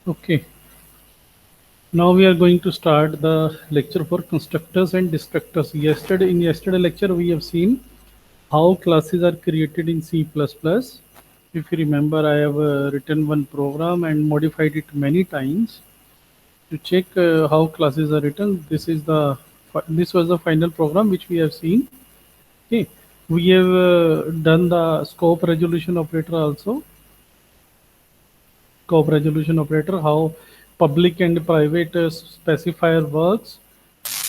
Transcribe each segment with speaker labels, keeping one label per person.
Speaker 1: Okay, now we are going to start the lecture for constructors and destructors. In yesterday lecture, we have seen how classes are created in C++. If you remember, I have written one program and modified it many times to check how classes are written. This was the final program which we have seen. Okay, we have done the scope resolution operator also. Scope resolution operator, how public and private specifier works,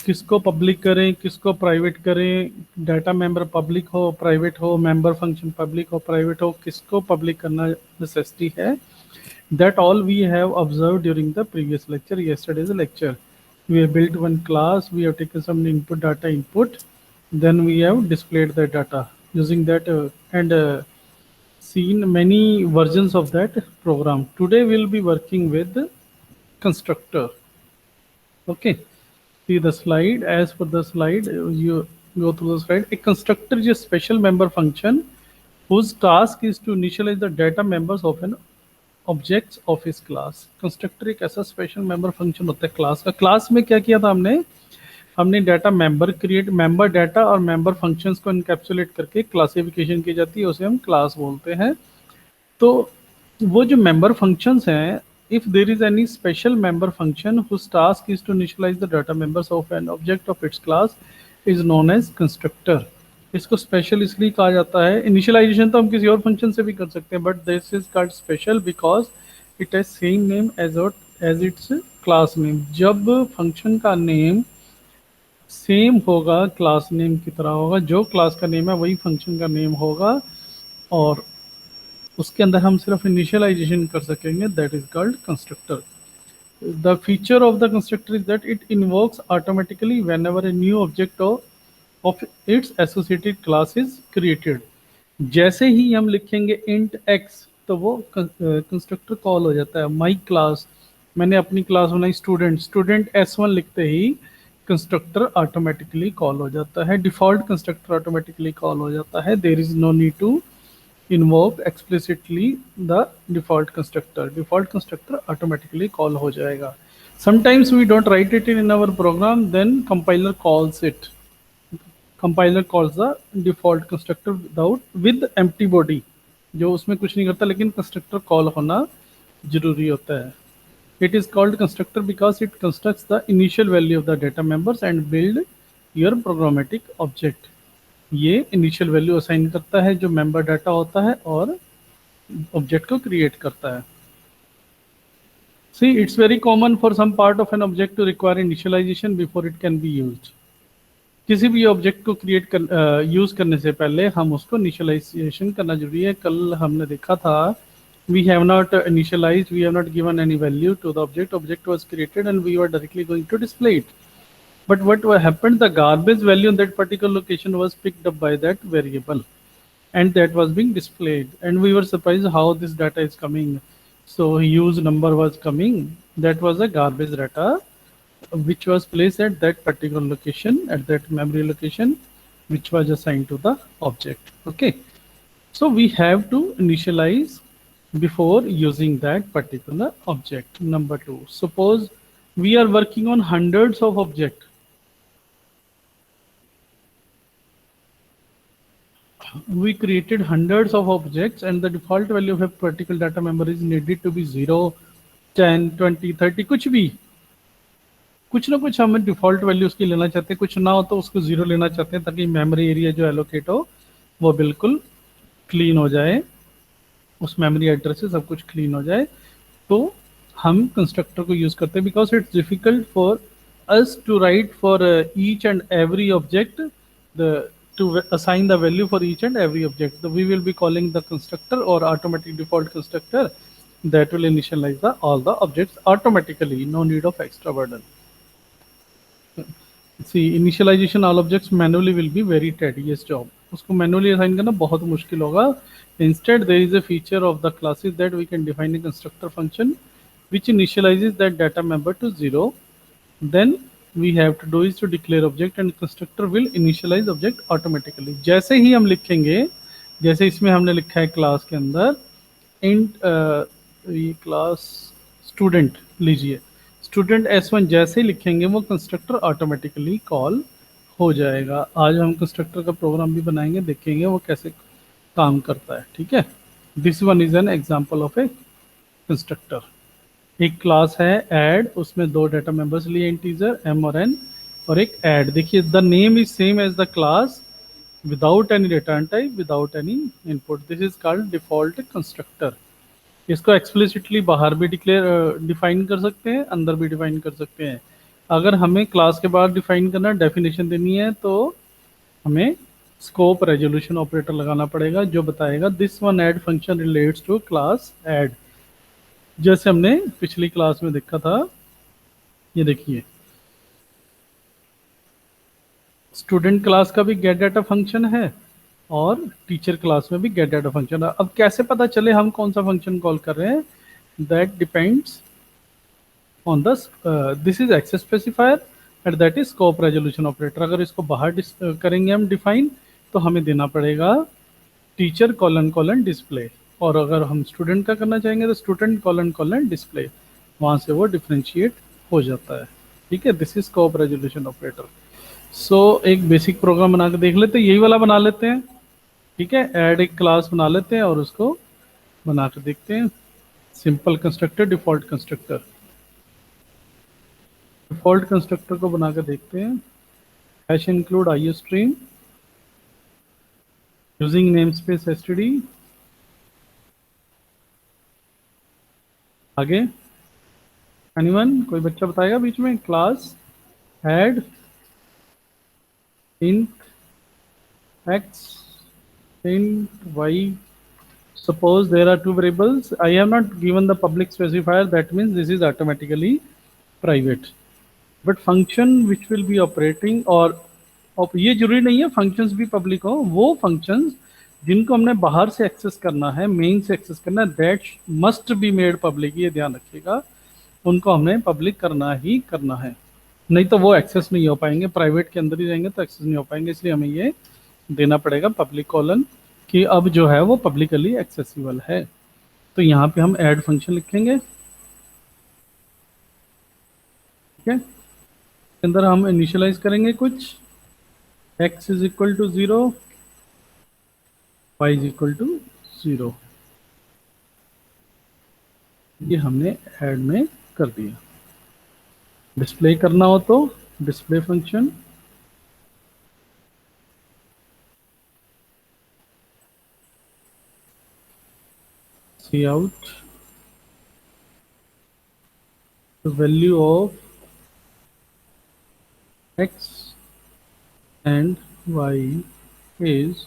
Speaker 1: किसको public करें किसको private करें, data member public हो private हो, member function public हो private हो, किसको public करना नेसेसिटी है. That all we have observed during the previous lecture, yesterday's lecture. We have built one class, we have taken some input data input, then we have displayed the data using that and seen many versions of that program. Today we'll be working with constructor. Okay, see the slide. As per the slide, you go through the slide. A constructor is a special member function whose task is to initialize the data members of an objects of इस class. Constructor एक ऐसा special member function होता है class का. Class में क्या किया था हमने data member create, member data और मेंबर फंक्शंस को इनकैप्सुलेट करके क्लासिफिकेशन की जाती है, उसे हम क्लास बोलते हैं. तो वो जो मेंबर फंक्शंस हैं, if there is any special member function whose task is to initialize the data members of an object of its class is known as constructor. इसको स्पेशल इसलिए कहा जाता है, इनिशियलाइजेशन तो हम किसी और फंक्शन से भी कर सकते हैं, but this is called special because it has same name as its class name. जब फंक्शन का नेम सेम होगा, क्लास नेम की तरह होगा, जो क्लास का नेम है वही फंक्शन का नेम होगा, और उसके अंदर हम सिर्फ इनिशियलाइजेशन कर सकेंगे. That is called constructor. The feature of the constructor is that it invokes automatically whenever a new object of its associated class is created. जैसे ही हम लिखेंगे int x तो वो कंस्ट्रक्टर कॉल हो जाता है. माई क्लास, मैंने अपनी क्लास बनाई स्टूडेंट s1 लिखते ही कंस्ट्रक्टर ऑटोमेटिकली कॉल हो जाता है. डिफॉल्ट कंस्ट्रक्टर ऑटोमेटिकली कॉल हो जाता है. There is no need to invoke explicitly the default constructor. Default constructor automatically call हो जाएगा. Sometimes we don't write it in our program, then compiler calls it. Compiler calls the default constructor without with empty body, जो उसमें कुछ नहीं करता, लेकिन constructor call होना जरूरी होता है. It is called constructor because it constructs the initial value of the data members and build your programmatic object. ये इनिशियल वैल्यू असाइन करता है जो मेंबर डाटा होता है और ऑब्जेक्ट को क्रिएट करता है. See, it's very common for some part of an object to require initialisation before it can be used. किसी भी ऑब्जेक्ट को यूज करने से पहले हम उसको इनिशियलाइजेशन करना जरूरी है. कल हमने देखा था, we have not initialized, we have not given any value to the object was created and we were directly going to display it. But what happened, the garbage value in that particular location was picked up by that variable and that was being displayed, and we were surprised how this data is coming. So use number was coming, that was a garbage data which was placed at that particular location, at that memory location which was assigned to the object. Okay, so we have to initialize before using that particular object. Number 2, suppose we are working on hundreds of objects. We created hundreds of objects and the default value of a particular data member is needed to be 0, 10, 20, 30, कुछ भी, कुछ ना कुछ हम default value उसकी लेना चाहते हैं. कुछ ना हो तो उसको 0 लेना चाहते हैं ताकि मेमोरी एरिया जो एलोकेट हो वो बिल्कुल क्लीन हो जाए, उस मेमोरी एड्रेस से सब कुछ क्लीन हो जाए. तो हम कंस्ट्रक्टर को यूज करते हैं because it's difficult for us to write for each and every object to assign the value for each and every object. So we will be calling the constructor or automatic default constructor that will initialize all the objects automatically. No need of extra burden. See, initialization all objects manually will be very tedious job. उसको manually assign करना बहुत मुश्किल होगा. Instead, there is a feature of the classes that we can define a constructor function which initializes that data member to 0. Then we have to do is to declare object and constructor will initialize object automatically. जैसे ही हम लिखेंगे, जैसे इसमें हमने लिखा है class के अंदर int ये क्लास स्टूडेंट लीजिए, स्टूडेंट S1 जैसे ही लिखेंगे वो कंस्ट्रक्टर ऑटोमेटिकली कॉल हो जाएगा। आज हम कंस्ट्रक्टर का प्रोग्राम भी बनाएंगे, देखेंगे वो कैसे काम करता है। ठीक है, this one is an example of a constructor. एक क्लास है ऐड, उसमें दो डाटा मेंबर्स लिए इंटीजर m और n, और एक ऐड। देखिए the name is same as the class without any return type, without any input, this is called default constructor. इसको एक्सप्लिसिटली बाहर भी डिक्लेयर डिफाइन कर सकते हैं, अंदर भी डिफाइन कर सकते हैं। अगर हमें क्लास के बाहर डिफाइन करना, डेफिनेशन देनी है, तो हमें स्कोप रेजोल्यूशन ऑपरेटर लगाना पड़ेगा जो बताएगा this one add function relates to class add, जैसे हमने पिछली क्लास में देखा था। ये देखिए स्टूडेंट क्लास का भी गेट डाटा फंक्शन है और टीचर क्लास में भी गेट डाटा फंक्शन है। अब कैसे पता चले हम कौन सा फंक्शन कॉल कर रहे हैं, that depends on the this is access specifier and that is scope resolution operator. अगर इसको बाहर करेंगे हम डिफाइन, तो हमें देना पड़ेगा टीचर कॉलन कॉलन डिस्प्ले, और अगर हम स्टूडेंट का करना चाहेंगे तो स्टूडेंट कॉलन कॉलन डिस्प्ले, वहां से वो डिफ्रेंशिएट हो जाता है। ठीक है, this is scope resolution operator. So एक बेसिक प्रोग्राम बना के देख लेते हैं, यही वाला बना लेते हैं। ठीक है, ऐड एक क्लास बना लेते हैं और उसको बना के देखते हैं। Simple constructor, default constructor, default constructor को बना के देखते हैं। Hash include IO stream using name space STD. आगे एनीवन, कोई बच्चा बताएगा बीच में? Class add int x int y, suppose there are two variables, I have not given the public specifier, that means this is automatically private, but function which will be operating, और ये जरूरी नहीं है functions भी public हो, वो functions जिनको हमने बाहर से एक्सेस करना है, मेन से एक्सेस करना है, that must be made public, ये ध्यान रखिएगा, उनको हमें पब्लिक करना ही करना है, नहीं तो वो एक्सेस नहीं हो पाएंगे, प्राइवेट के अंदर ही रहेंगे तो एक्सेस नहीं हो पाएंगे। इसलिए हमें ये देना पड़ेगा पब्लिक कॉलन कि अब जो है वो पब्लिकली एक्सेसिबल है। तो यहाँ पे हम ऐड फंक्शन लिखेंगे। ठीक है, अंदर हम इनिशियलाइज करेंगे कुछ, x is equal to 0, y is equal to 0, ये हमने ऐड में कर दिया। डिस्प्ले करना हो तो display function, cout the value of x and y is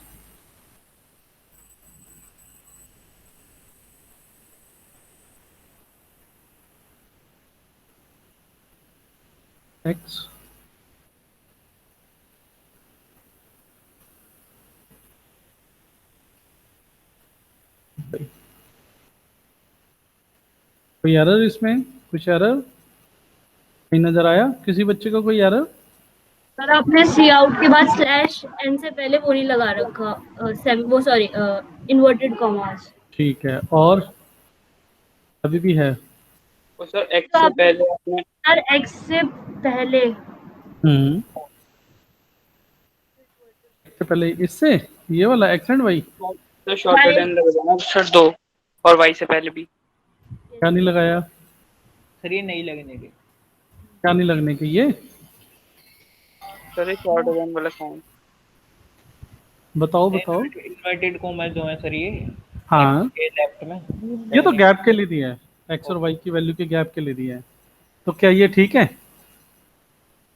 Speaker 1: x कोई एरर इसमें, कुछ एरर नहीं नजर आया किसी बच्चे को? कोई एरर?
Speaker 2: सर आपने सी आउट के बाद स्लैश एन से पहले वो नहीं लगा रखा, वो सॉरी इन्वर्टेड कॉमास।
Speaker 1: ठीक है, और अभी भी है?
Speaker 3: तो सर एक्स से पहले आपने
Speaker 2: सर एक्स से पहले
Speaker 1: इससे पहले, इससे ये वाला एक्स एंड वाई,
Speaker 3: तो शॉर्टेड एंड लगा ना सर 2, और वाई से पहले भी।
Speaker 1: क्या नहीं लगाया?
Speaker 4: सर ये नहीं लगने के,
Speaker 1: क्या नहीं लगने के? ये
Speaker 3: सर ये शॉर्टेड एंड वाला साउंड
Speaker 1: बताओ बताओ।
Speaker 4: इन्वर्टेड कोमा जो है सर ये,
Speaker 1: हाँ
Speaker 4: ये लेफ्ट में,
Speaker 1: ये तो गैप के लिए दिया है, एक्स और वाई की वैल्यू के गैप के लिए दिया है, तो क्या ये ठीक है?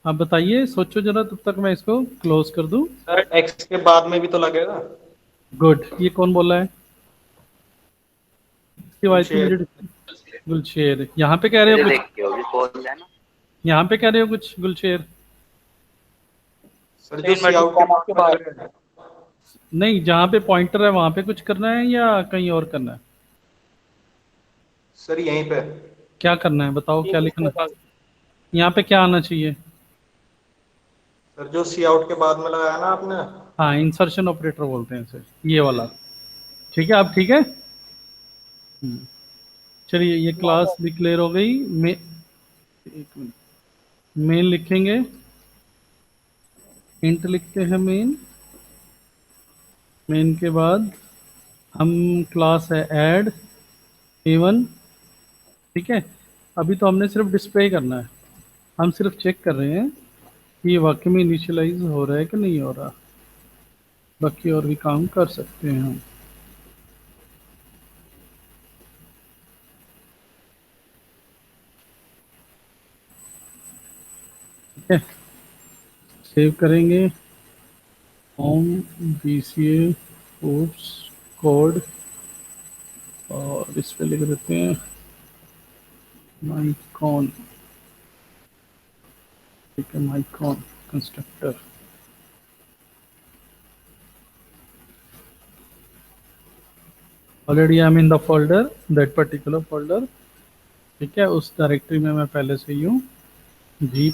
Speaker 1: आप बताइए, सोचो जरा, तब तक मैं इसको क्लोज कर दूं।
Speaker 5: सर एक्स के बाद में भी तो लगेगा।
Speaker 1: गुड, ये कौन बोला है? इसकी वॉइस मुझे गुलशेर, यहाँ पे कह रहे हो कुछ? यहाँ पे कह रहे हो कुछ गुलशेर?
Speaker 5: सर जो सी आउट के बाद
Speaker 1: नहीं, जहाँ पे पॉइंटर है वहां पे कुछ करना है या कहीं और करना है?
Speaker 5: सर यहीं पे
Speaker 1: क्या करना है बताओ, क्या लिखना है? यहाँ पे क्या आना चाहिए?
Speaker 5: सर जो सी आउट के बाद में लगाया ना आपने,
Speaker 1: हाँ, इंसर्शन ऑपरेटर बोलते हैं इसे, ये वाला। ठीक है, अब ठीक है। चलिए ये क्लास डिक्लेयर हो गई। एक मिनट, मेन लिखेंगे, इंट लिखते हैं मेन। मेन के बाद हम क्लास है ऐड A1, ठीक है। अभी तो हमने सिर्फ डिस्प्ले करना है, हम सिर्फ चेक कर रहे हैं कि ये वाकई में इनिशियलाइज हो रहा है कि नहीं हो रहा। बाकी और भी काम कर सकते हैं हम। ठीक है, सेव करेंगे। होम BCA कोर्स कोड और इस पे लिख देते हैं माइकॉन। ठीक है, mycon constructor. Already I am in the folder, that particular folder. ठीक है, उस डायरेक्टरी में मैं पहले से ही हूँ। G++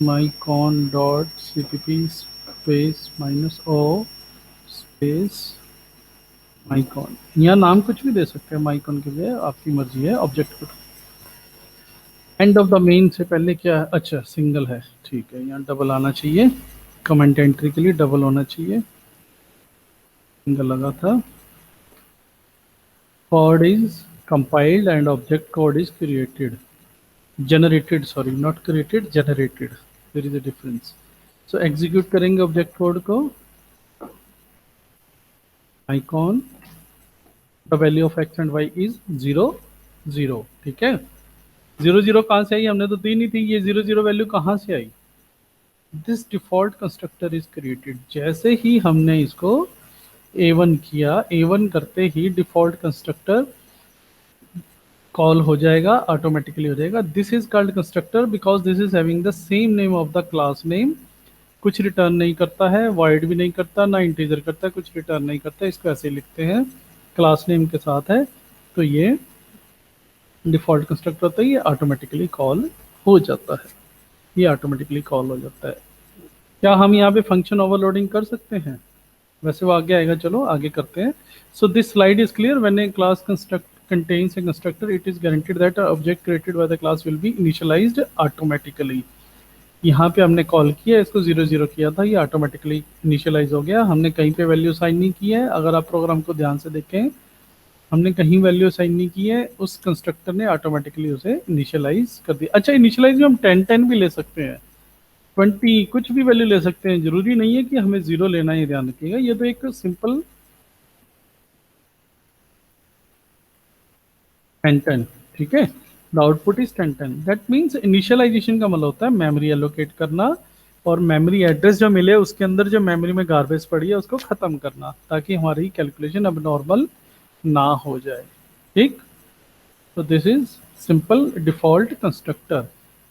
Speaker 1: mycon.cpp space -o space mycon. यहाँ नाम कुछ भी दे सकते हैं माइकॉन के लिए, आपकी मर्जी है। ऑब्जेक्ट को एंड ऑफ द मेन से पहले क्या है? अच्छा सिंगल है, ठीक है। यहाँ डबल आना चाहिए, कमेंट एंट्री के लिए डबल होना चाहिए। सिंगल लगा था। Code is compiled and object code is created, generated, sorry not created, generated, there is a difference। so execute करेंगे ऑब्जेक्ट कोड को। icon the value of x and y is 0 0, ठीक है। 0 0 कहाँ से आई? हमने तो दी नहीं थी। ये 0 0 वैल्यू कहाँ से आई? This default constructor is created. जैसे ही हमने इसको A1 किया, A1 करते ही डिफॉल्ट कंस्ट्रक्टर कॉल हो जाएगा, ऑटोमेटिकली हो जाएगा। This is called constructor because this is having the same name of the class name. कुछ रिटर्न नहीं करता है, वॉइड भी नहीं करता, ना इंटीजर करता है, कुछ रिटर्न नहीं करता है। इसको ऐसे लिखते हैं, क्लास नेम के साथ है, तो ये डिफॉल्ट कंस्ट्रक्टर होता है, ये ऑटोमेटिकली कॉल हो जाता है। ये ऑटोमेटिकली कॉल हो जाता है। क्या हम यहाँ पे फंक्शन ओवरलोडिंग कर सकते हैं? वैसे वो आगे आएगा, चलो आगे करते हैं। So this slide is clear. When A class contains a constructor, it is guaranteed that an object created by the class will be initialized automatically। यहाँ पे हमने कॉल किया, इसको 0 0 किया था, ये ऑटोमेटिकली इनिशियलाइज हो गया। हमने कहीं पे वैल्यू साइन नहीं की है। अगर आप प्रोग्राम को ध्यान से देखें, हमने कहीं वैल्यू साइन नहीं की है, उस कंस्ट्रक्टर ने ऑटोमेटिकली उसे इनिशियलाइज कर दिया। अच्छा, इनिशियलाइज में हम 10 10 भी ले सकते हैं, 20 कुछ भी वैल्यू ले सकते हैं। जरूरी नहीं है कि हमें 0 लेना है, ध्यान रखिएगा। ये तो एक सिंपल 10 10, ठीक है। The output is 10 10। That means initialization का मतलब होता है मेमोरी एलोकेट करना और मेमोरी एड्रेस जो मिले उसके अंदर जो मेमोरी में गार्बेज पड़ी है उसको खत्म करना, ताकि हमारी कैलकुलेशन अब नॉर्मल ना हो जाए। ठीक, तो this is simple default constructor.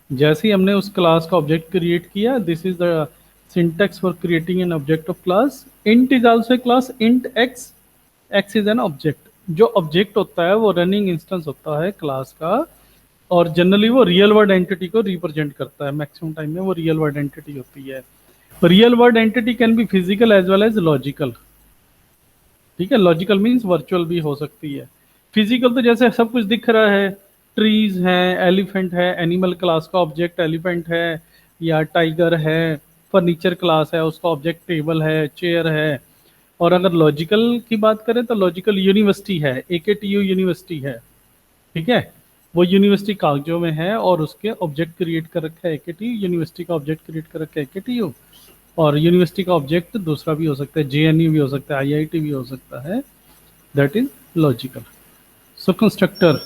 Speaker 1: जैसे ही हमने उस क्लास का ऑब्जेक्ट क्रिएट किया, this is the syntax for creating an object of class. Int is also a class, int x, x is an object. जो ऑब्जेक्ट होता है वो रनिंग इंस्टेंस होता है क्लास का, और जनरली वो रियल वर्ड एंटिटी को रिप्रेजेंट करता है। मैक्सिमम टाइम में वो रियल वर्ड एंटिटी होती है। Real world entity can be physical as well as logical, ठीक है। लॉजिकल मीन्स वर्चुअल भी हो सकती है। फिजिकल तो जैसे सब कुछ दिख रहा है, ट्रीज हैं, एलिफेंट है, एनिमल क्लास का ऑब्जेक्ट एलिफेंट है या टाइगर है। फर्नीचर क्लास है, उसका ऑब्जेक्ट टेबल है, चेयर है। और अगर लॉजिकल की बात करें तो लॉजिकल यूनिवर्सिटी है, AKTU यूनिवर्सिटी है, ठीक है। वो यूनिवर्सिटी कागजों में है और उसके ऑब्जेक्ट क्रिएट कर रखा है AKTU, यूनिवर्सिटी का ऑब्जेक्ट क्रिएट कर रखा है AKTU। और यूनिवर्सिटी का ऑब्जेक्ट दूसरा भी हो सकता है, JNU भी हो सकता है, IIT भी हो सकता है। That is logical. So constructor,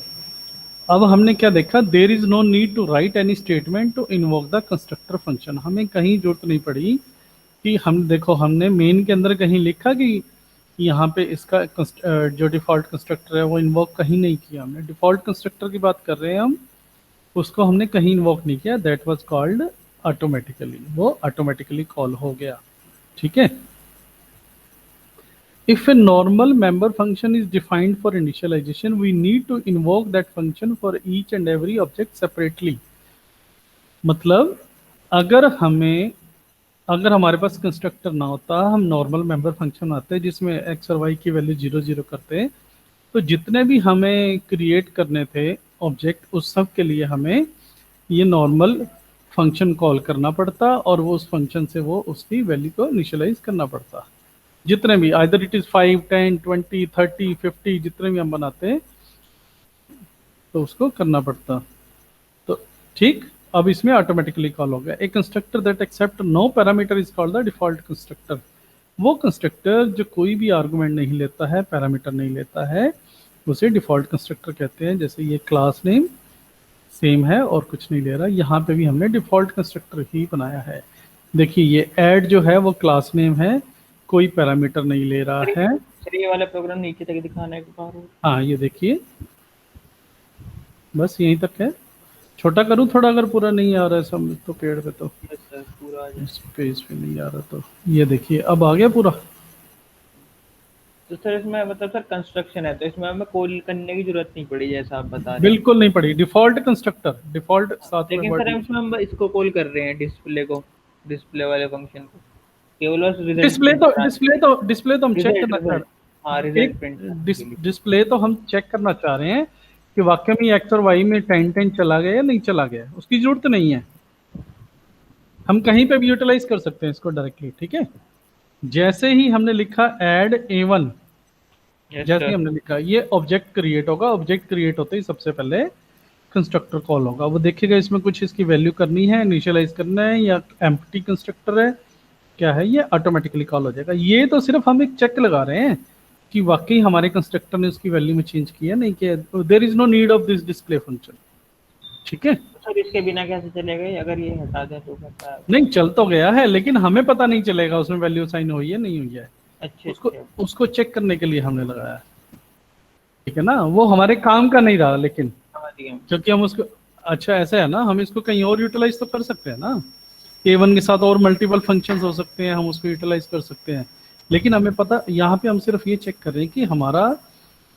Speaker 1: अब हमने क्या देखा? There is no need to write any statement to invoke the constructor function. हमें कहीं जरूरत नहीं पड़ी कि हम देखो, हमने मेन के अंदर कहीं लिखा कि यहाँ पे इसका जो डिफ़ॉल्ट कंस्ट्रक्टर है वो इन्वोक कहीं नहीं किया हमने। डिफ़ॉल्ट कंस्ट्रक्टर की बात कर रहे हैं हम, उसको हमने कहीं इन्वोक नहीं किया। दैट वाज कॉल्ड ऑटोमेटिकली, वो ऑटोमेटिकली कॉल हो गया, ठीक है। If a normal member function is defined for initialization, we need to invoke that function for each and every object separately. मतलब अगर हमारे पास कंस्ट्रक्टर ना होता, हम नॉर्मल मेंबर फंक्शन आते जिसमें एक्स और वाई की वैल्यू 0 0 करते, तो जितने भी हमें क्रिएट करने थे ऑब्जेक्ट, उस सब के लिए हमें ये नॉर्मल फंक्शन कॉल करना पड़ता और वो उस फंक्शन से वो उसकी वैल्यू को इनिशियलाइज करना पड़ता। जितने भी आइदर इट इज 5, 10, 20, 30, 50 जितने भी हम बनाते हैं तो उसको करना पड़ता। तो ठीक, अब इसमें ऑटोमेटिकली कॉल हो गया। A constructor that accept no parameter is called the default constructor. वो कंस्ट्रक्टर जो कोई भी आर्गुमेंट नहीं लेता है, पैरामीटर नहीं लेता है, उसे डिफॉल्ट कंस्ट्रक्टर कहते हैं। जैसे ये क्लास नेम सेम है और कुछ नहीं ले रहा, यहाँ पे भी हमने डिफॉल्ट कंस्ट्रक्टर ही बनाया है। देखिए ये ऐड जो है वो क्लास नेम है, कोई पैरामीटर नहीं ले रहा है।
Speaker 4: सर ये वाला प्रोग्राम नीचे तक दिखाना है एक बार और।
Speaker 1: हाँ ये देखिए, बस यहीं तक है। छोटा करूँ थोड़ा, अगर पूरा नहीं आ रहा है सब तो पेड़ पे, तो
Speaker 4: यस सर पूरा आ जाए।
Speaker 1: इस पेज पे नहीं आ रहा, तो ये देखिए अब आ गया पूरा।
Speaker 4: तो सर इसमें मतलब सर कंस्ट्रक्शन है तो इसमें हमें कॉल करने की जरूरत नहीं पड़ी जैसा आप बता रहे हैं।
Speaker 1: बिल्कुल नहीं पड़ी, डिफॉल्ट कंस्ट्रक्टर, डिफॉल्ट साथ में
Speaker 4: लेकिन सर
Speaker 1: वर्ड।
Speaker 4: इसमें हम इसको कॉल कर रहे हैं डिस्प्ले को, डिस्प्ले वाले फंक्शन को केवल बस result
Speaker 1: डिस्प्ले तो
Speaker 4: print
Speaker 1: डिस्प्ले तो डिस्प्ले तो हम चेक
Speaker 4: result,
Speaker 1: करना चाह
Speaker 4: result, हाँ
Speaker 1: रहे
Speaker 4: रिजल्ट
Speaker 1: हैं।
Speaker 4: प्रिंट
Speaker 1: डिस्प्ले तो हम चेक करना चाह रहे हैं कि वाकई में एक्स और वाई में 10-10 चला गया या नहीं चला गया, उसकी जरूरत नहीं है। हम कहीं पे भी यूटिलाइज कर सकते हैं इसको डायरेक्टली, ठीक है। जैसे ही हमने लिखा ऐड A1, जैसे ही हमने लिखा ये ऑब्जेक्ट क्रिएट होगा। ऑब्जेक्ट क्रिएट होते ही सबसे पहले कंस्ट्रक्टर कॉल होगा। वो देखेगा इसमें कुछ इसकी वैल्यू करनी है, इनिशियलाइज करना है या एम्प्टी कंस्ट्रक्टर है, क्या है, ये ऑटोमेटिकली कॉल हो जाएगा। ये तो सिर्फ हम एक चेक लगा रहे हैं कि वाकई हमारे कंस्ट्रक्टर ने उसकी वैल्यू में चेंज किया नहीं किया। There is no need of this display function, ठीक है।
Speaker 4: सर इसके बिना कैसे चलेगा ये? अगर ये हटा दें तो करता है।
Speaker 1: नहीं चल तो गया है, लेकिन हमें पता नहीं चलेगा उसमें वैल्यू साइन हुई है नहीं हुई है।
Speaker 4: अच्छा
Speaker 1: उसको चेक करने के लिए हमने लगाया, ठीक है ना। वो हमारे काम का नहीं रहा, लेकिन
Speaker 4: समझ गया।
Speaker 1: क्योंकि हम उसको, अच्छा ऐसा है ना, हम इसको कहीं और यूटिलाइज तो कर सकते हैं ना। A1 के साथ और मल्टीपल फंक्शंस हो सकते हैं, हम उसको यूटिलाइज कर सकते हैं। लेकिन हमें पता, यहाँ पे हम सिर्फ ये चेक कर रहे हैं कि हमारा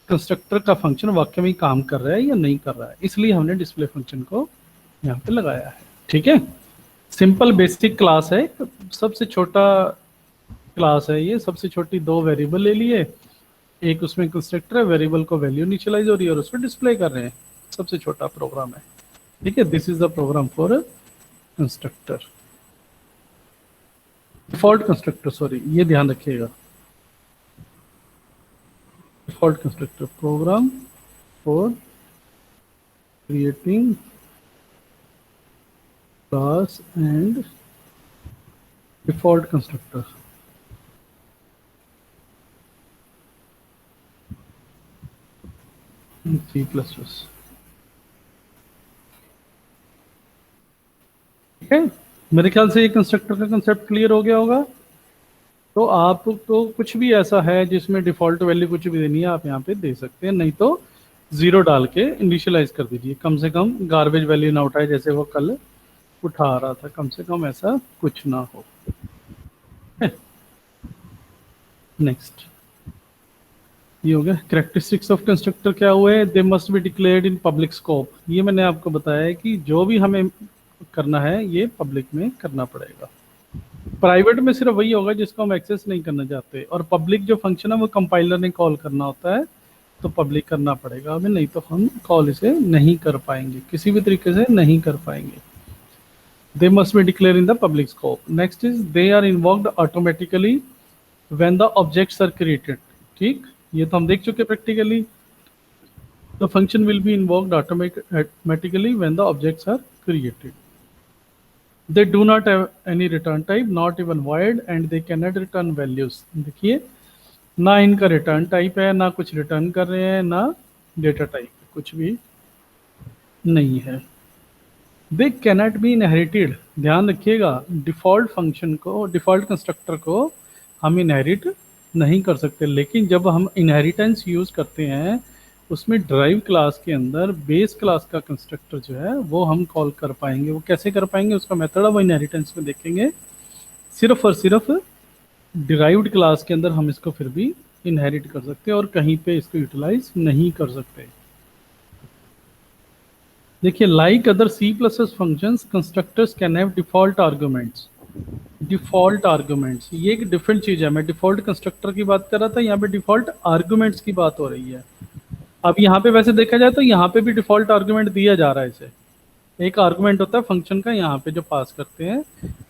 Speaker 1: कंस्ट्रक्टर का फंक्शन वाकई में काम कर रहा है या नहीं कर रहा है, इसलिए हमने डिस्प्ले फंक्शन को यहाँ पे लगाया है, ठीक है। सिंपल बेसिक क्लास है, सबसे छोटा क्लास है ये। सबसे छोटी दो वेरिएबल ले लिए, एक उसमें कंस्ट्रक्टर है, वेरिएबल को वैल्यू इनिशियलाइज हो रही है और उसको डिस्प्ले कर रहे हैं। सबसे छोटा प्रोग्राम है, ठीक है। This is the program for constructor, default constructor, sorry ये ध्यान रखिएगा। Default constructor program for creating class and default constructor. C++, ठीक है। मेरे ख्याल से ये कंस्ट्रक्टर का कंसेप्ट क्लियर हो गया होगा। तो आपको कुछ भी ऐसा है जिसमें डिफॉल्ट वैल्यू कुछ भी देनी है, आप यहाँ पे दे सकते हैं, नहीं तो 0 डाल के इनिशियलाइज कर दीजिए। कम से कम गार्बेज वैल्यू ना उठाए, जैसे वो कल उठा रहा था, कम से कम ऐसा कुछ ना हो। नेक्स्ट ये हो गया। कैरेक्टरिस्टिक्स ऑफ कंस्ट्रक्टर क्या हुए? दे must be declared in public scope. ये मैंने आपको बताया है कि जो भी हमें करना है ये पब्लिक में करना पड़ेगा। प्राइवेट में सिर्फ वही होगा जिसको हम एक्सेस नहीं करना चाहते, और पब्लिक जो फंक्शन है वो कंपाइलर ने कॉल करना होता है, तो पब्लिक करना पड़ेगा हमें, नहीं तो हम कॉल इसे नहीं कर पाएंगे, किसी भी तरीके से नहीं कर पाएंगे। They must be declare in the public scope. Next is they are involved automatically when the objects are created. ठीक, ये तो हम देख चुके practically. The function will be involved automatically when the objects are created. They do not have any return type, not even void, and they cannot return values. देखिए ना इनका return type है, ना कुछ रिटर्न कर रहे हैं, ना डेटा टाइप, कुछ भी नहीं है। They cannot be inherited. ध्यान रखिएगा, डिफॉल्ट फंक्शन को, डिफॉल्ट कंस्ट्रक्टर को हम इनहेरिट नहीं कर सकते, लेकिन जब हम इनहेरिटेंस यूज करते हैं उसमें ड्राइव क्लास के अंदर बेस क्लास का कंस्ट्रक्टर जो है वो हम कॉल कर पाएंगे। वो कैसे कर पाएंगे, उसका मेथड है वो इनहेरिटेंस में देखेंगे। सिर्फ और सिर्फ डिराइव्ड क्लास के अंदर हम इसको फिर भी इनहेरिट कर सकते हैं और कहीं पे इसको यूटिलाइज नहीं कर सकते। देखिए, like other C++ functions, constructors can have default arguments. Default arguments ये एक डिफरेंट चीज है। मैं डिफॉल्ट कंस्ट्रक्टर की बात कर रहा था, यहाँ पे डिफॉल्ट आर्गुमेंट्स की बात हो रही है। अब यहाँ पे वैसे देखा जाए तो यहाँ पे भी डिफॉल्ट आर्गुमेंट दिया जा रहा है इसे, एक आर्गुमेंट होता है फंक्शन का यहाँ पे जो पास करते हैं,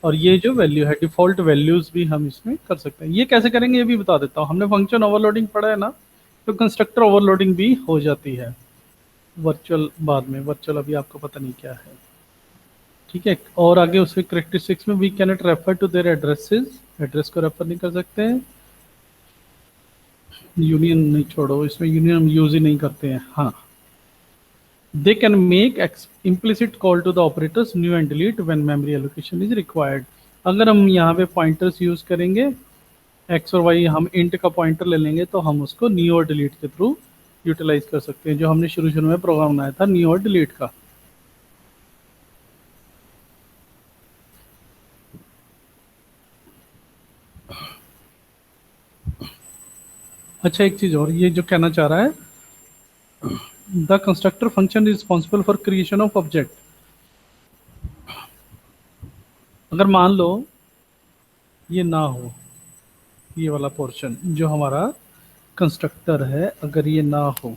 Speaker 1: और ये जो वैल्यू है डिफॉल्ट वैल्यूज भी हम इसमें कर सकते हैं। ये कैसे करेंगे ये भी बता देता हूँ। हमने फंक्शन ओवरलोडिंग पढ़ा है ना, तो कंस्ट्रक्टर ओवरलोडिंग भी हो जाती है वर्चुअल बाद में, वर्चुअल अभी आपको पता नहीं क्या है, ठीक है। और आगे उसके करेक्टरिस्टिक्स में we can not refer to their addresses, address को रेफर नहीं कर सकते हैं। यूनियन नहीं, छोड़ो, इसमें यूनियन हम यूज ही नहीं करते हैं। हाँ, they can make implicit call to the operators new and delete when memory allocation is required। अगर हम यहाँ पे पॉइंटर्स यूज करेंगे x और y, हम int का पॉइंटर ले लेंगे तो हम उसको न्यू और डिलीट के थ्रू यूटिलाइज कर सकते हैं, जो हमने शुरू में प्रोग्राम बनाया था न्यू और डिलीट का। अच्छा, एक चीज और, ये जो कहना चाह रहा है the constructor function is responsible for creation of object। अगर मान लो ये ना हो, ये वाला पोर्शन जो हमारा कंस्ट्रक्टर है, अगर ये ना हो,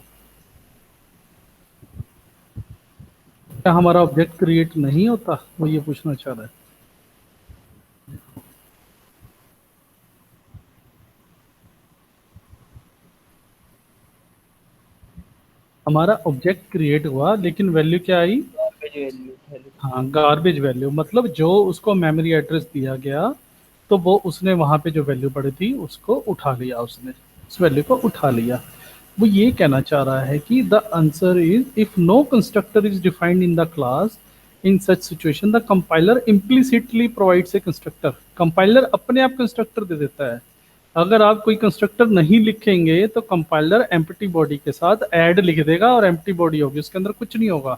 Speaker 1: क्या हमारा ऑब्जेक्ट क्रिएट नहीं होता, वो ये पूछना चाह रहा है। हमारा ऑब्जेक्ट क्रिएट हुआ लेकिन वैल्यू क्या आई, हाँ, गार्बेज वैल्यू, मतलब जो उसको मेमोरी एड्रेस दिया गया तो वो उसने वहां पे जो वैल्यू पड़ी थी उसको उठा लिया, उसने उस वैल्यू को उठा लिया। वो ये कहना चाह रहा है कि the answer is if no constructor is defined in the class in such situation the compiler implicitly provides a constructor. Compiler अपने आप कंस्ट्रक्टर दे देता है। अगर आप कोई कंस्ट्रक्टर नहीं लिखेंगे तो कंपाइलर एम्प्टी बॉडी के साथ ऐड लिख देगा, और एम्प्टी बॉडी होगी, उसके अंदर कुछ नहीं होगा,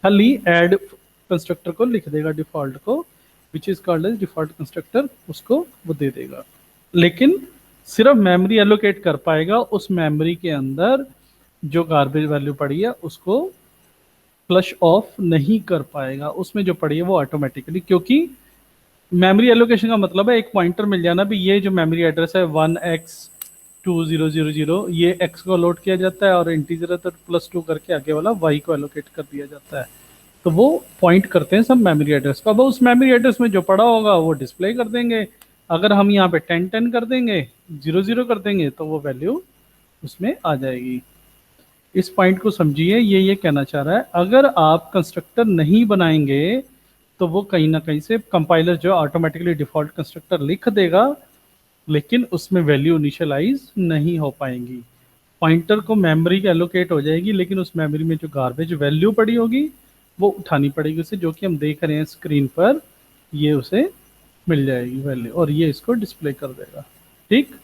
Speaker 1: खाली ऐड कंस्ट्रक्टर को लिख देगा, डिफॉल्ट को, which is called as default constructor, उसको वो दे देगा। लेकिन सिर्फ मेमोरी एलोकेट कर पाएगा, उस मेमोरी के अंदर जो गार्बेज वैल्यू पड़ी है उसको फ्लश ऑफ नहीं कर पाएगा, उसमें जो पड़ी है वो ऑटोमेटिकली, क्योंकि मेमोरी एलोकेशन का मतलब है एक पॉइंटर मिल जाना भी, ये जो मेमोरी एड्रेस है 1x2000, ये x को लोड किया जाता है और इंटीजर है तो +2 करके आगे वाला y को एलोकेट कर दिया जाता है। तो वो पॉइंट करते हैं सब मेमोरी एड्रेस को। अब उस मेमोरी एड्रेस में जो पड़ा होगा वो डिस्प्ले कर देंगे। अगर हम यहाँ पे 10 कर देंगे, 0 कर देंगे, तो वो वैल्यू उसमें आ जाएगी। इस पॉइंट को समझिए, ये कहना चाह रहा है अगर आप कंस्ट्रक्टर नहीं बनाएंगे तो वो कहीं ना कहीं से कंपाइलर जो ऑटोमेटिकली डिफॉल्ट कंस्ट्रक्टर लिख देगा, लेकिन उसमें वैल्यू इनिशियलाइज नहीं हो पाएंगी। पॉइंटर को मेमोरी एलोकेट हो जाएगी, लेकिन उस मेमोरी में जो गार्बेज वैल्यू पड़ी होगी वो उठानी पड़ेगी उसे, जो कि हम देख रहे हैं स्क्रीन पर, ये उसे मिल जाएगी वैल्यू और ये इसको डिस्प्ले कर देगा। ठीक,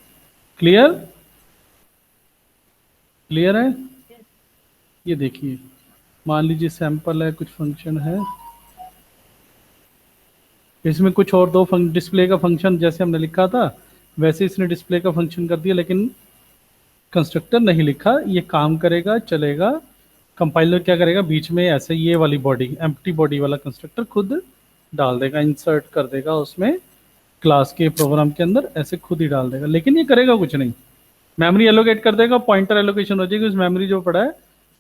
Speaker 1: क्लियर? क्लियर है? ये देखिए, मान लीजिए सैंपल है, कुछ फंक्शन है, इसमें कुछ और दो डिस्प्ले का फंक्शन जैसे हमने लिखा था वैसे इसने डिस्प्ले का फंक्शन कर दिया, लेकिन कंस्ट्रक्टर नहीं लिखा। ये काम करेगा, चलेगा। कंपाइलर क्या करेगा, बीच में ऐसे ये वाली बॉडी, एम्प्टी बॉडी वाला कंस्ट्रक्टर खुद डाल देगा, इंसर्ट कर देगा उसमें क्लास के प्रोग्राम के अंदर, ऐसे खुद ही डाल देगा, लेकिन ये करेगा कुछ नहीं। मेमोरी एलोकेट कर देगा, पॉइंटर एलोकेशन हो जाएगी, उस मेमोरी जो पड़ा है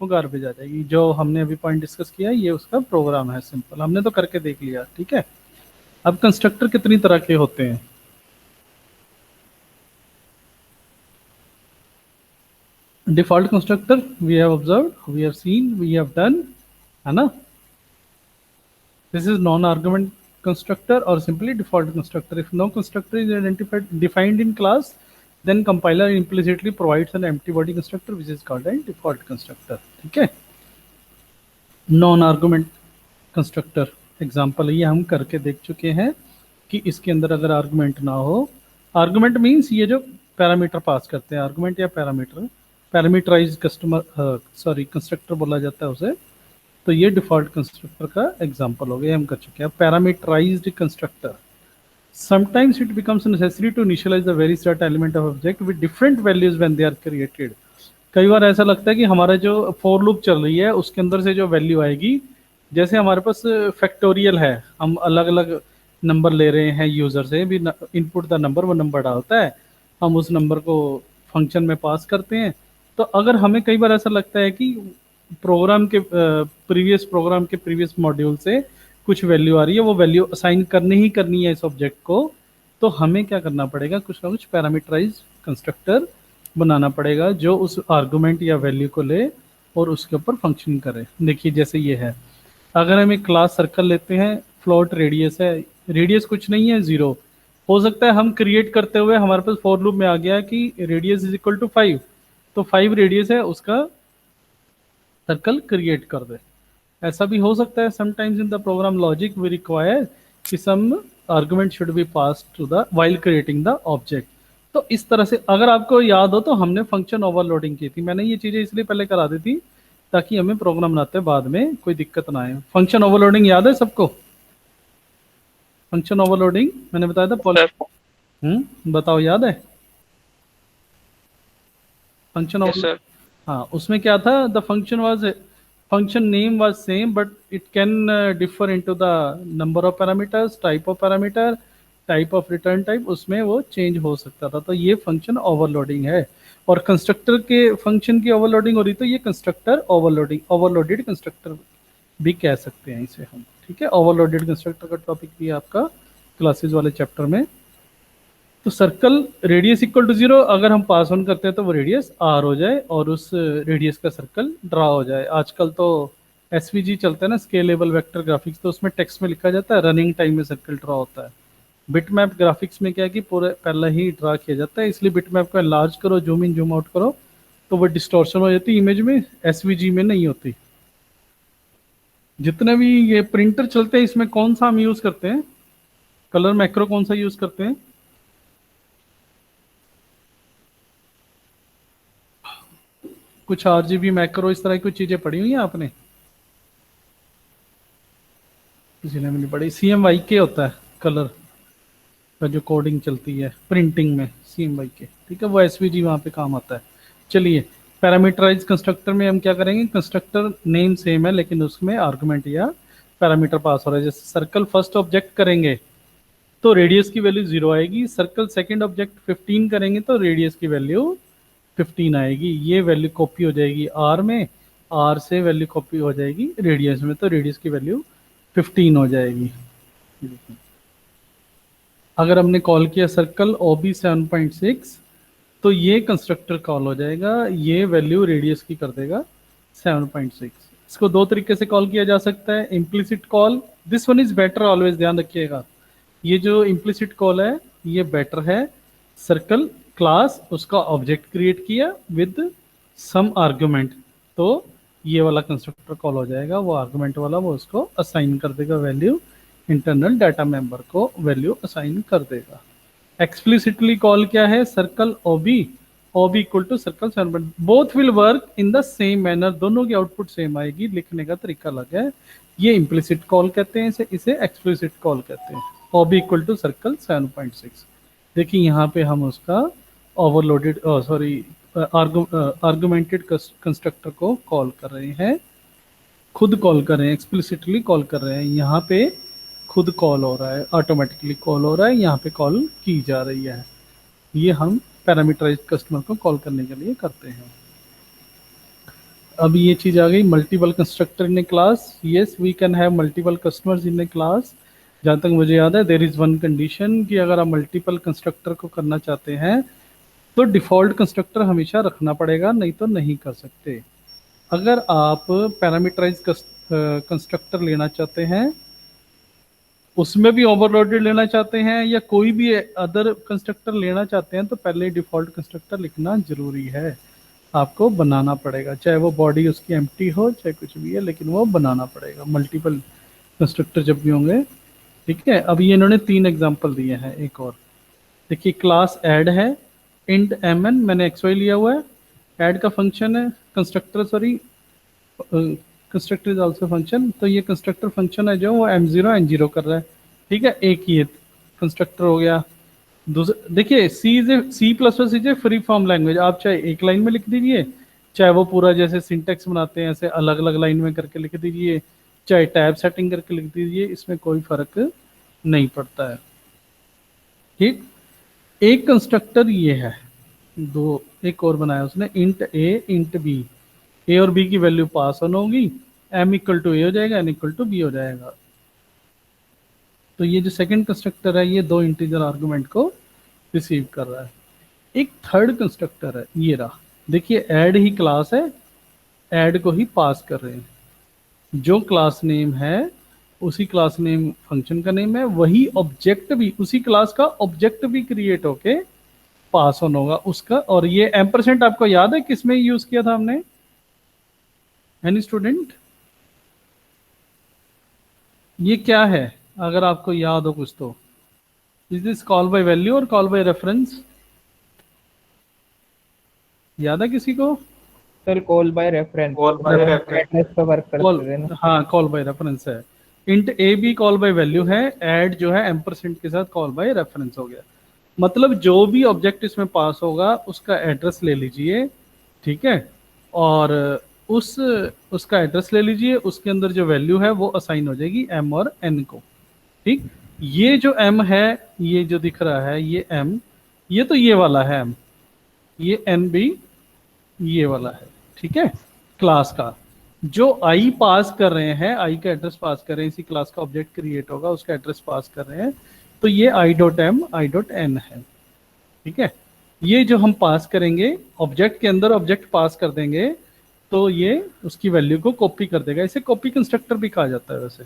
Speaker 1: वो गार्बेज आ जाएगी। जो हमने अभी पॉइंट डिस्कस किया ये उसका प्रोग्राम है, सिंपल, हमने तो करके देख लिया। ठीक है, अब कंस्ट्रक्टर कितनी तरह के होते हैं? Default constructor we have observed, we have seen, we have done, है ना। This is non argument constructor or simply default constructor. If no constructor is defined in class, then compiler implicitly provides an empty body constructor which is called a default constructor. ठीक है, non argument constructor example ये हम करके देख चुके हैं कि इसके अंदर अगर आर्गुमेंट ना हो, आर्गुमेंट मींस ये जो पैरामीटर पास करते हैं, आर्गुमेंट या पैरामीटर, पैरामीटराइज्ड कंस्ट्रक्टर बोला जाता है उसे। तो ये डिफॉल्ट कंस्ट्रक्टर का एग्जांपल हो गया, हम कर चुके हैं। Parameterized constructor, sometimes it becomes necessary to initialize the very set element of object with different values when they are created. कई बार ऐसा लगता है कि हमारा जो फॉर लूप चल रही है उसके अंदर से जो वैल्यू आएगी, जैसे हमारे पास फैक्टोरियल है, हम अलग अलग नंबर ले रहे हैं यूजर से, भी इनपुट द नंबर, वो नंबर डालता है, हम उस नंबर को फंक्शन में पास करते हैं, तो अगर हमें कई बार ऐसा लगता है कि प्रोग्राम के प्रीवियस मॉड्यूल से कुछ वैल्यू आ रही है, वो वैल्यू असाइन करनी ही करनी है इस ऑब्जेक्ट को, तो हमें क्या करना पड़ेगा, कुछ ना कुछ पैरामीटराइज कंस्ट्रक्टर बनाना पड़ेगा जो उस आर्गुमेंट या वैल्यू को ले और उसके ऊपर फंक्शन करे। देखिए जैसे ये है, अगर हम एक क्लास सर्कल लेते हैं, फ्लोट रेडियस है, रेडियस कुछ नहीं है, 0। हो सकता है हम क्रिएट करते हुए हमारे पास फॉर लूप में आ गया कि रेडियस इज इक्वल टू 5, तो 5 रेडियस है, उसका सर्कल क्रिएट कर दे। ऐसा भी हो सकता है, sometimes in the program logic we require कि some argument should be pass to the while creating the object. तो इस तरह से अगर आपको याद हो तो हमने फंक्शन ओवरलोडिंग की थी, मैंने ये चीजें इसलिए पहले करा दी थी ताकि हमें प्रोग्राम बनाते बाद में कोई दिक्कत ना आए। फंक्शन ओवरलोडिंग याद है सबको? फंक्शन ओवरलोडिंग मैंने बताया था
Speaker 3: सर।
Speaker 1: बताओ याद है फंक्शन
Speaker 3: यस सर।
Speaker 1: हाँ, उसमें क्या था, the function name was same but it can differ into the number of parameters, type of parameter, type of return type, उसमें वो चेंज हो सकता था। तो ये फंक्शन ओवरलोडिंग है। और कंस्ट्रक्टर के फंक्शन की ओवरलोडिंग हो रही तो ये कंस्ट्रक्टर ओवरलोडेड कंस्ट्रक्टर भी कह सकते हैं इसे हम, ठीक है। ओवरलोडेड कंस्ट्रक्टर का टॉपिक भी है आपका क्लासेस वाले चैप्टर में। तो सर्कल रेडियस इक्वल टू 0 अगर हम पास ऑन करते हैं तो वो रेडियस r हो जाए और उस रेडियस का सर्कल ड्रा हो जाए। आजकल तो SVG चलता है ना, स्केलेबल वेक्टर ग्राफिक्स, तो उसमें टेक्स्ट में लिखा जाता है, रनिंग टाइम में सर्कल ड्रा होता है। बिटमैप ग्राफिक्स में क्या है कि पूरे पहले ही ड्रा किया जाता है, इसलिए बिटमैप को एनलार्ज करो, जूम इन जूम आउट करो तो वो डिस्टॉर्शन हो जाती है इमेज में, SVG में नहीं होती। जितने भी ये प्रिंटर चलते हैं इसमें कौन सा हम यूज करते हैं, कलर मैक्रो कौन सा यूज करते हैं? कुछ RGB मैक्रो इस तरह की कुछ चीजें पढ़ी हुई हैं आपने? किसी ने भी नहीं पढ़ी। CMYK होता है कलर का जो कोडिंग चलती है प्रिंटिंग में, CMYK, ठीक है, वो SVG वहाँ पे काम आता है। चलिए पैरामीटराइज कंस्ट्रक्टर में हम क्या करेंगे, कंस्ट्रक्टर नेम सेम है लेकिन उसमें आर्गुमेंट या पैरामीटर पास हो रहा है। जैसे सर्कल फर्स्ट ऑब्जेक्ट करेंगे तो रेडियस की वैल्यू 0 आएगी, सर्कल सेकंड ऑब्जेक्ट 15 करेंगे तो रेडियस की वैल्यू 15 आएगी। ये वैल्यू कॉपी हो जाएगी R में, R से वैल्यू कॉपी हो जाएगी रेडियस में, तो रेडियस की वैल्यू 15 हो जाएगी। अगर हमने कॉल किया सर्कल OB 7.6 तो ये कंस्ट्रक्टर कॉल हो जाएगा, ये वैल्यू रेडियस की कर देगा 7.6। इसको दो तरीके से कॉल किया जा सकता है, implicit call, this one is better, always ध्यान रखिएगा। ये जो इम्प्लिसिट कॉल है ये बेटर है। सर्कल क्लास उसका ऑब्जेक्ट क्रिएट किया विद सम आर्गुमेंट, तो ये वाला कंस्ट्रक्टर कॉल हो जाएगा, वो आर्गुमेंट वाला वो उसको असाइन कर देगा वैल्यू, इंटरनल डाटा मेंबर को वैल्यू असाइन कर देगा। एक्सप्लिसिटली कॉल क्या है, circle OB equal to circle 7, both will work in the same manner, दोनों की आउटपुट सेम आएगी, लिखने का तरीका अलग है। ये इम्प्लिसिट कॉल कहते हैं, इसे एक्सप्लिसिट कॉल कहते हैं। OB equal to circle 7.6। देखिए यहाँ पे हम उसका ओवरलोडेड आर्गुमेंटेड कंस्ट्रक्टर को कॉल कर रहे हैं, खुद कॉल कर रहे हैं, एक्सप्लिसिटली कॉल कर रहे हैं। यहाँ पे खुद कॉल हो रहा है, ऑटोमेटिकली कॉल हो रहा है, यहाँ पे कॉल की जा रही है। ये हम पैरामीटराइज्ड कस्टमर को कॉल करने के लिए करते हैं। अब ये चीज आ गई multiple constructor in a class. Yes, we can have multiple customers in a class. जहाँ तक मुझे याद है देयर इज वन कंडीशन कि अगर आप मल्टीपल कंस्ट्रक्टर को करना चाहते हैं तो डिफ़ॉल्ट कंस्ट्रक्टर हमेशा रखना पड़ेगा, नहीं तो नहीं कर सकते। अगर आप पैरामीटराइज कंस्ट्रक्टर लेना चाहते हैं, उसमें भी ओवरलोडेड लेना चाहते हैं या कोई भी अदर कंस्ट्रक्टर लेना चाहते हैं, तो पहले डिफ़ॉल्ट कंस्ट्रक्टर लिखना जरूरी है, आपको बनाना पड़ेगा, चाहे वो बॉडी उसकी एम्प्टी हो चाहे कुछ भी है, लेकिन वो बनाना पड़ेगा मल्टीपल कंस्ट्रक्टर जब भी होंगे, ठीक है। अब ये इन्होंने 3 एग्जांपल दिए हैं। एक और देखिए, क्लास ऐड है, इंट mn, मैंने xy लिया हुआ है, ऐड का फंक्शन है, कंस्ट्रक्टर इज आल्सो फंक्शन, तो ये कंस्ट्रक्टर फंक्शन है जो वो m0 n0 कर रहा है, ठीक है। एक ये कंस्ट्रक्टर हो गया। दूसरा देखिए, C++ is a free form language, आप चाहे एक लाइन में लिख दीजिए, चाहे वो पूरा जैसे सिंटेक्स बनाते हैं ऐसे अलग अलग लाइन में करके लिख दीजिए, चाहे टैब सेटिंग करके लिख दीजिए, इसमें कोई फर्क नहीं पड़ता है, ठीक। एक कंस्ट्रक्टर ये है, दो एक और बनाया उसने, इंट ए इंट बी, ए और बी की वैल्यू पास ऑन होगी, m इक्वल टू ए हो जाएगा, n इक्वल टू बी हो जाएगा। तो ये जो सेकंड कंस्ट्रक्टर है ये दो इंटीजर आर्गुमेंट को रिसीव कर रहा है। एक थर्ड कंस्ट्रक्टर है, ये रहा, देखिए ऐड ही क्लास है, ऐड को ही पास कर रहे हैं, जो क्लास नेम है उसी क्लास नेम फंक्शन का नेम है, वही ऑब्जेक्ट भी, उसी क्लास का ऑब्जेक्ट भी क्रिएट होके पास ऑन होगा उसका। और ये एम्परसेंट आपको याद है किस में यूज किया था हमने? Any student? ये क्या है अगर आपको याद हो कुछ तो? Is this call by value और कॉल बाय रेफरेंस? याद है किसी को?
Speaker 4: Sir call by reference,
Speaker 5: Call by reference.
Speaker 4: Address पे वर्क करते थे ना।
Speaker 1: हाँ कॉल बाय रेफरेंस है। Int A be call by value है, ऐड जो है एम्परसेंट के साथ कॉल बाय रेफरेंस हो गया। मतलब जो भी ऑब्जेक्ट इसमें पास होगा उसका एड्रेस ले लीजिए, ठीक है, और उसका एड्रेस ले लीजिए, उसके अंदर जो वैल्यू है वो असाइन हो जाएगी m और n को, ठीक। ये जो m है, ये जो दिख रहा है ये m, ये तो ये वाला है m, ये n भी ये वाला है, ठीक है, क्लास का। जो i पास कर रहे हैं, i का एड्रेस पास कर रहे हैं, इसी क्लास का ऑब्जेक्ट क्रिएट होगा उसका एड्रेस पास कर रहे हैं, तो ये i.m i.n है, ठीक है। ये जो हम पास करेंगे ऑब्जेक्ट के अंदर, ऑब्जेक्ट पास कर देंगे तो ये उसकी वैल्यू को कॉपी कर देगा। इसे कॉपी कंस्ट्रक्टर भी कहा जाता है, वैसे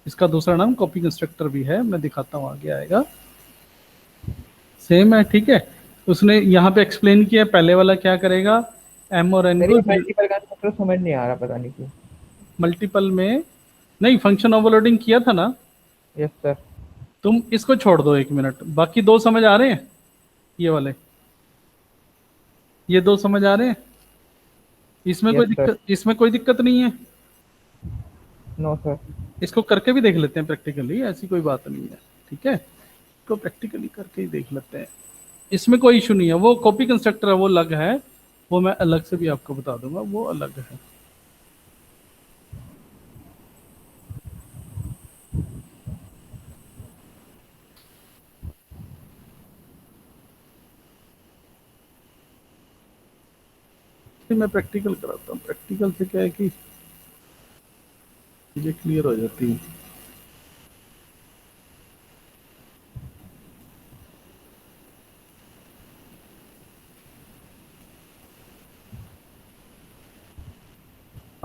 Speaker 1: इसका दूसरा नाम कॉपी कंस्ट्रक्टर भी है, मैं दिखाता हूँ आगे आएगा, सेम है, ठीक है। उसने यहाँ पे एक्सप्लेन किया पहले वाला क्या करेगा, m और n को
Speaker 4: मल्टीपल का मतलब समझ नहीं आ रहा, पता नहीं क्यों।
Speaker 1: मल्टीपल में नहीं, फंक्शन ओवरलोडिंग किया था ना।
Speaker 4: Yes sir.
Speaker 1: तुम इसको छोड़ दो एक मिनट, बाकी दो समझ आ रहे हैं? ये वाले, ये दो समझ आ रहे हैं? इसमें
Speaker 4: Yes,
Speaker 1: कोई दिक्कत, इसमें कोई दिक्कत नहीं है?
Speaker 4: No sir.
Speaker 1: इसको करके भी देख लेते हैं प्रैक्टिकली, ऐसी कोई बात नहीं है, ठीक है, इसको प्रैक्टिकली करके ही देख लेते हैं, इसमें कोई इशू नहीं है। वो कॉपी कंस्ट्रक्टर है, वो अलग है, वो मैं अलग से भी आपको बता दूंगा, वो अलग है। मैं प्रैक्टिकल कराता हूँ, प्रैक्टिकल से क्या है कि चीजें क्लियर हो जाती हैं।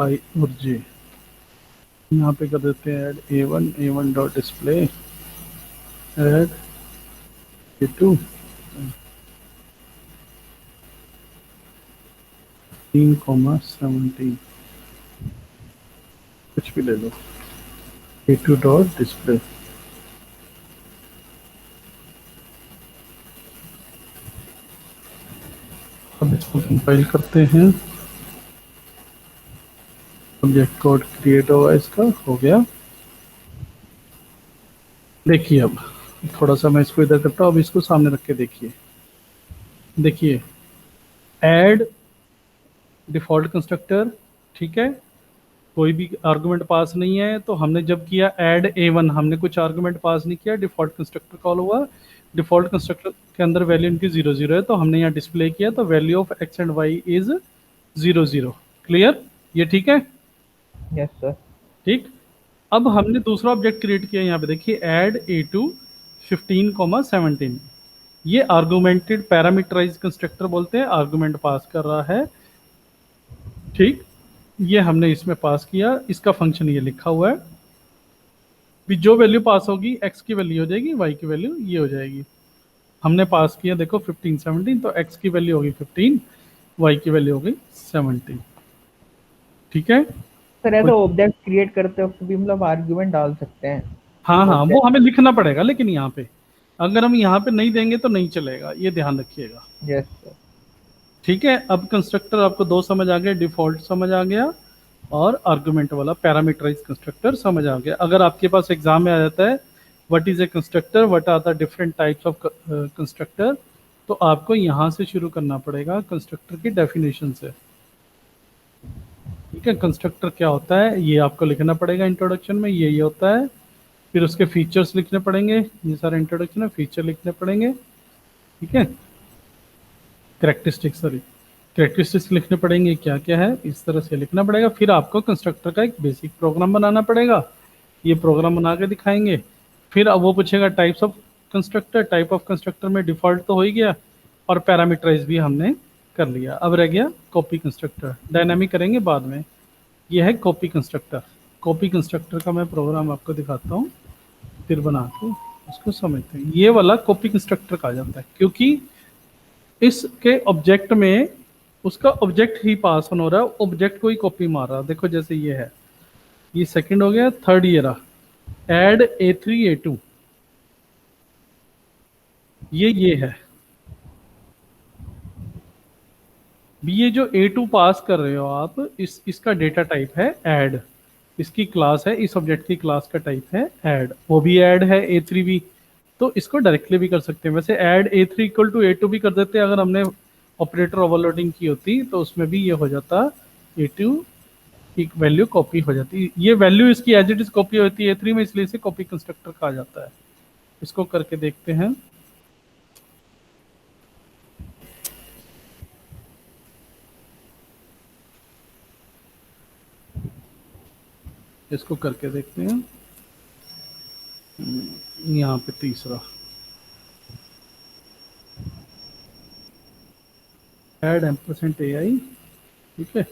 Speaker 1: आई और जे यहाँ पे कर देते हैं, add a1 dot display, add a2 17, कुछ भी ले लो, a2 डॉट डिस्प्ले। अब इसको कंपाइल करते हैं, ऑब्जेक्ट कोड क्रिएट होगा, इसका हो गया। देखिए अब थोड़ा सा मैं इसको इधर करता हूँ, अब इसको सामने रख के देखिए, देखिए ऐड डिफॉल्ट कंस्ट्रक्टर, ठीक है, कोई भी आर्गुमेंट पास नहीं है, तो हमने जब किया ऐड a1, हमने कुछ आर्गुमेंट पास नहीं किया, डिफॉल्ट कंस्ट्रक्टर कॉल हुआ, डिफॉल्ट कंस्ट्रक्टर के अंदर वैल्यू इनकी 0 0 है, तो हमने यहाँ डिस्प्ले किया, तो value of x and y is 0 0। Clear? ये ठीक है?
Speaker 4: Yes sir.
Speaker 1: ठीक। अब हमने दूसरा ऑब्जेक्ट क्रिएट किया, यहाँ पे देखिए ऐड a2 15, 17, ये आर्गुमेंटेड पैरामीटराइज कंस्ट्रक्टर बोलते हैं, आर्गुमेंट पास कर रहा है, ठीक। ये हमने इसमें पास किया, इसका फंक्शन ये लिखा हुआ है, भी जो वैल्यू पास होगी x की वैल्यू हो जाएगी, y की वैल्यू ये हो जाएगी। हमने पास किया देखो 15 17, तो x की वैल्यू होगी 15, y की वैल्यू होगी 17, ठीक है।
Speaker 4: सर ऐसा ऑब्जेक्ट क्रिएट करते वक्त भी मतलब आर्गुमेंट डाल सकते हैं?
Speaker 1: हाँ हाँ, वो हमें लिखना पड़ेगा, लेकिन यहाँ पे अगर हम यहाँ पे नहीं देंगे तो नहीं चलेगा, ये ध्यान रखिएगा।
Speaker 4: Yes sir. ठीक
Speaker 1: है। अब कंस्ट्रक्टर आपको दो समझ आ गए, डिफॉल्ट समझ आ गया और आर्गुमेंट वाला पैरामीटराइज कंस्ट्रक्टर समझ आ गया। अगर आपके पास एग्जाम में आ जाता है what is a constructor, what are the different types of constructor, तो आपको यहाँ से शुरू करना पड़ेगा कंस्ट्रक्टर की डेफिनेशन से। ठीक है, कंस्ट्रक्टर क्या होता है ये आपको लिखना पड़ेगा इंट्रोडक्शन में, ये होता है, फिर उसके फीचर्स लिखने पड़ेंगे, ये सारा इंट्रोडक्शन है, फीचर लिखने पड़ेंगे, ठीक है, कैरेक्टरिस्टिक्स सॉरी। कैरेक्टरिस्टिक्स लिखने पड़ेंगे, क्या क्या है, इस तरह से लिखना पड़ेगा। फिर आपको कंस्ट्रक्टर का एक बेसिक प्रोग्राम बनाना पड़ेगा, ये प्रोग्राम बना के दिखाएंगे। फिर अब वो पूछेगा types of constructor, type of constructor में डिफॉल्ट तो हो ही गया और पैरामीटराइज भी हमने कर लिया। अब रह गया कॉपी कंस्ट्रक्टर, डायनामिक करेंगे बाद में। ये है कॉपी कंस्ट्रक्टर। कॉपी कंस्ट्रक्टर का मैं प्रोग्राम आपको दिखाता हूँ, फिर बना के उसको समझते हैं। ये वाला कॉपी कंस्ट्रक्टर कहा जाता है क्योंकि इसके ऑब्जेक्ट में उसका ऑब्जेक्ट ही पास ऑन हो रहा है, ऑब्जेक्ट को ही कॉपी मार रहा है। देखो जैसे ये है, ये सेकंड हो गया, थर्ड ये रहा एड A3 A2, ये है। भी ये जो A2 पास कर रहे हो आप, इसका डेटा टाइप है ऐड, इसकी क्लास है, इस ऑब्जेक्ट की क्लास का टाइप है ऐड, वो भी ऐड है A3 भी, तो इसको डायरेक्टली भी कर सकते हैं। वैसे add A3 equal to A2 भी कर देते हैं, अगर हमने ऑपरेटर ओवरलोडिंग की होती तो उसमें भी ये हो जाता, A2 की वैल्यू कॉपी हो जाती। ये वैल्यू इसकी एज इट इज कॉपी होती है A3 में, इसलिए इसे कॉपी कंस्ट्रक्टर कहा जाता है। इसको करके देखते हैं। इसको करके देखते हैं। यहाँ पे तीसरा ऐड %ai, ठीक है,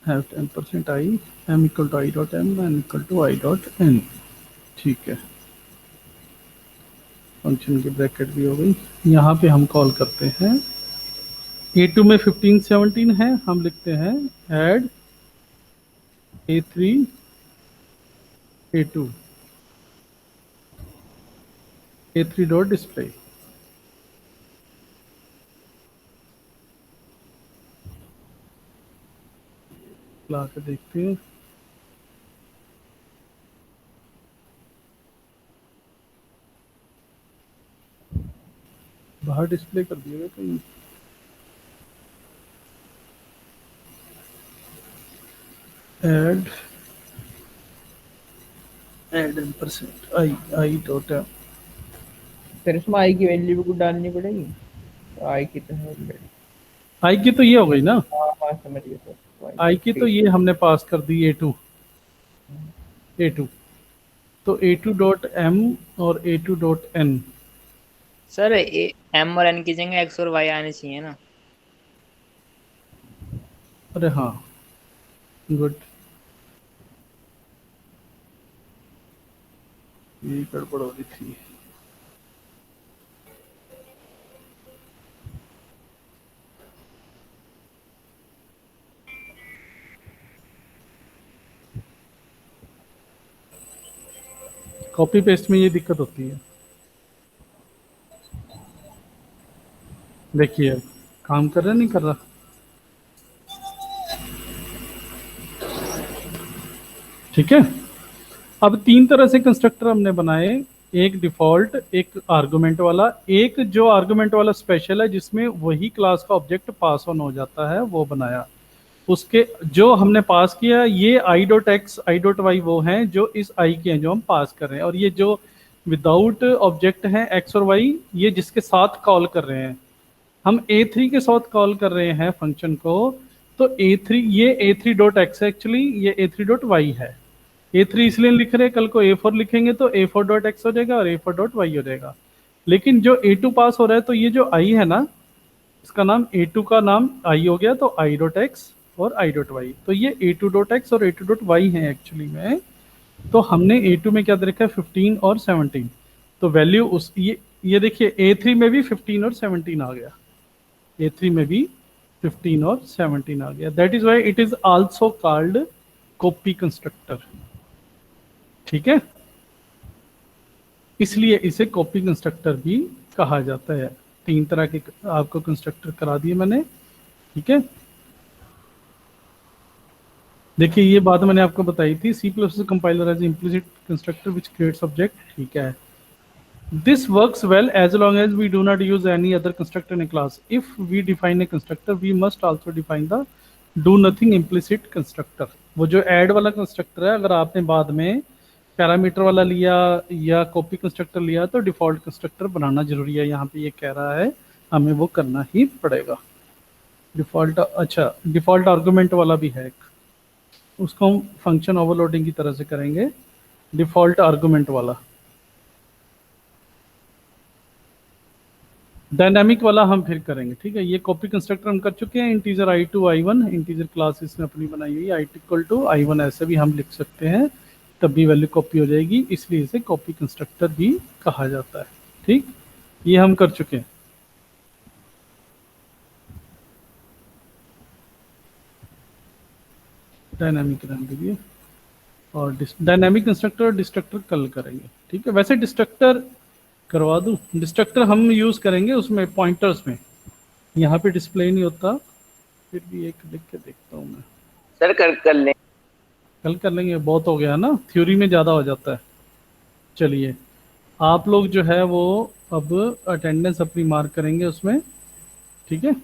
Speaker 1: have %i m equal to i dot m n equal to i dot n, ठीक है। फंक्शन की ब्रैकेट भी हो गई। यहाँ पे हम कॉल करते हैं, A2 में 15 17 है, हम लिखते हैं add A3 A2 A3 dot display. ला के देखते हैं। बाहर डिस्प्ले कर दिएगा कहीं। Add %i dot m।
Speaker 4: Sir इसमें आई की वैल्यू भी कुछ डालनी पड़ेगी? तो आई की तो है already।
Speaker 1: आई की तो ये हो गई ना,
Speaker 4: हाँ समझ गया सर।
Speaker 1: आई की तो ये हमने पास कर दी A2 तो A2 डॉट m और A2 dot n।
Speaker 3: Sir M और N की जगह X और Y आने चाहिए ना।
Speaker 1: अरे हाँ, गुड, ये गड़बड़ हो रही थी। कॉपी पेस्ट में ये दिक्कत होती है। देखिए काम कर रहा नहीं कर रहा। ठीक है, अब तीन तरह से कंस्ट्रक्टर हमने बनाए, एक डिफॉल्ट, एक आर्गुमेंट वाला, एक जो आर्गुमेंट वाला स्पेशल है जिसमें वही क्लास का ऑब्जेक्ट पास ऑन हो जाता है, वो बनाया। उसके जो हमने पास किया, ये i dot x i dot y वो हैं जो इस i के हैं जो हम पास कर रहे हैं, और ये जो विदाउट ऑब्जेक्ट हैं x और y, ये जिसके साथ कॉल कर रहे हैं। हम A3 के साथ कॉल कर रहे हैं फंक्शन को, तो A3 ये A3 डॉट एक्स एक्चुअली ये A3 डॉट वाई है। A3 इसलिए लिख रहे हैं, कल को A4 लिखेंगे तो A4 डॉट एक्स हो जाएगा और A4 डॉट वाई हो जाएगा। लेकिन जो A2 पास हो रहा है, तो ये जो i है ना, इसका नाम A2 का नाम i हो गया, तो i डॉट एक्स और i डॉट वाई, तो ये A2 डॉट एक्स और A2 डॉट वाई है एक्चुअली में। तो हमने A2 में क्या दे रखा है, 15 और 17, तो वैल्यू उस ये देखिए A3 में भी 15 और 17 आ गया, A3 में भी 15 और 17 आ गया। That is why it is also called copy constructor. ठीक है, इसलिए इसे कॉपी कंस्ट्रक्टर भी कहा जाता है। तीन तरह के आपको कंस्ट्रक्टर करा दिए मैंने। ठीक है, देखिए ये बात मैंने आपको बताई थी, C++ compiler as implicit constructor which creates object. ठीक है, this works well as long as we do not use any other constructor in a class. If we define a constructor, we must also define the do nothing implicit constructor. वो जो add वाला constructor है, अगर आपने बाद में parameter वाला लिया या कॉपी कंस्ट्रक्टर लिया तो डिफॉल्ट कंस्ट्रक्टर बनाना जरूरी है। यहाँ पे ये कह रहा है हमें वो करना ही पड़ेगा। डिफ़ॉल्ट, अच्छा डिफ़ॉल्ट आर्गुमेंट वाला भी है एक, उसको हम फंक्शन ओवरलोडिंग की तरह से करेंगे, डिफ़ॉल्ट आर्गुमेंट वाला। डायनामिक वाला हम फिर करेंगे, ठीक है। ये कॉपी कंस्ट्रक्टर हम कर चुके हैं, integer i2 i1, integer class इसने अपनी बनाई हुई है, i2 = i1 ऐसे भी हम लिख सकते हैं, तब भी वैल्यू कॉपी हो जाएगी, इसलिए इसे कॉपी कंस्ट्रक्टर भी कहा जाता है, ठीक। ये हम कर चुके हैं। डायनामिक रहने दीजिए, और डायनामिक कंस्ट्रक्टर और डिस्ट्रक्टर कल करेंगे, ठीक है। वैसे डिस्ट्रक्टर करवा दूं, डिस्ट्रक्टर हम यूज़ करेंगे उसमें पॉइंटर्स में, यहाँ पे डिस्प्ले नहीं होता, फिर भी एक लिख के देखता हूँ मैं।
Speaker 3: सर कर लें।
Speaker 1: कल कर लेंगे, बहुत हो गया ना, थ्योरी में ज़्यादा हो जाता है। चलिए आप लोग जो है वो अब अटेंडेंस अपनी मार्क करेंगे उसमें, ठीक है।